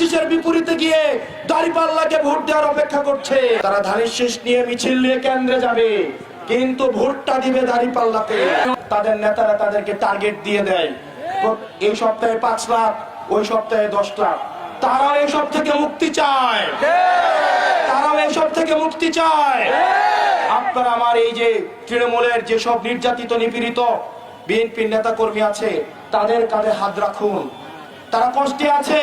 শীষের বিপরীতে গিয়ে দাঁড়িপাল্লাকে ভোট দেওয়ার অপেক্ষা করছে। তারা ধানের শীষ নিয়ে মিছিল নিয়ে কেন্দ্রে যাবে, কিন্তু ভোটটা দিবে দাঁড়িপাল্লাতে। তাদের নেতারা তাদেরকে টার্গেট দিয়ে দেয়, এই সপ্তাহে 5 লাখ, ওই সপ্তাহে 10 লাখ। তারাও এইসব থেকে মুক্তি চায়, তারাও এইসব থেকে মুক্তি চায়। আপনারা আমার এই যে তৃণমূলের যেসব নির্যাতিত নিপীড়িত বিএনপির নেতা কর্মী আছে, তাদের কাঁধে হাত রাখুন। তারা কষ্টে আছে,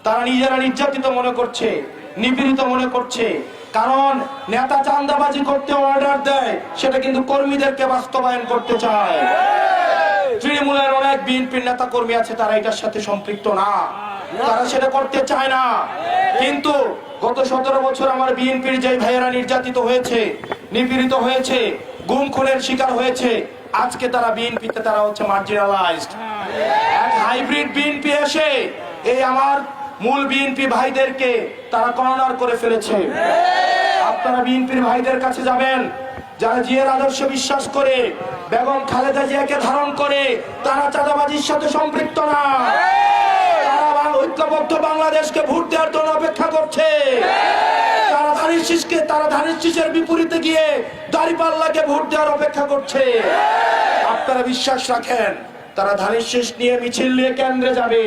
তারা নিজেরা নির্যাতিত মনে করছে, নিপীড়িত মনে করছে। কারণ নেতা চাঁদাবাজি করতে অর্ডার দেয়, সেটা কিন্তু কর্মীদেরকে বাস্তবায়ন করতে চায়। তৃণমূলের অনেক বিএনপির নেতা কর্মী আছে, তারা এটার সাথে সম্পৃক্ত না, তারা সেটা করতে চায় না। কিন্তু গত 17 বছর আমার বিএনপির যে ভাইয়েরা নির্যাতিত হয়েছে, নিপীড়িত হয়েছে, গুম খুনের শিকার হয়েছে, আজকে তারা বিএনপিতে তারা হচ্ছে মার্জিনালাইজড। এক হাইব্রিড বিএনপি এসে এই আমার মূল বিএনপি ভাইদেরকে তারা কর্নার করে ফেলেছে। আপনারা বিএনপির ভাইদের কাছে যাবেন, যারা জিয়ার আদর্শে বিশ্বাস করে, বেগম খালেদা জিয়াকে ধারণ করে, তারা চাঁদাবাজির সাথে সম্পৃক্ত না। তারা ঐক্যবদ্ধ বাংলাদেশকে ভোট দেওয়ার জন্য অপেক্ষা করছে। তারা ধানের শীষের বিপরীতে গিয়ে দাঁড়িপাল্লাকে ভোট দেওয়ার অপেক্ষা করছে। আপনারা বিশ্বাস রাখেন, তারা ধানের শীষ নিয়ে মিছিল নিয়ে কেন্দ্রে যাবে,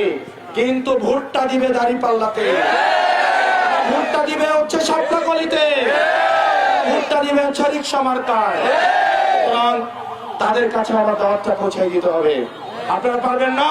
কিন্তু ভোটটা দিবে দাঁড়িপাল্লাতে, ভোটটা দিবে হচ্ছে সাপড়াকলিতে, ভোটটা দিবে হচ্ছে রিকশা মার্কায়। তাদের কাছে আমার দাওয়াতটা পৌঁছে দিতে হবে। আপনারা পারবেন না?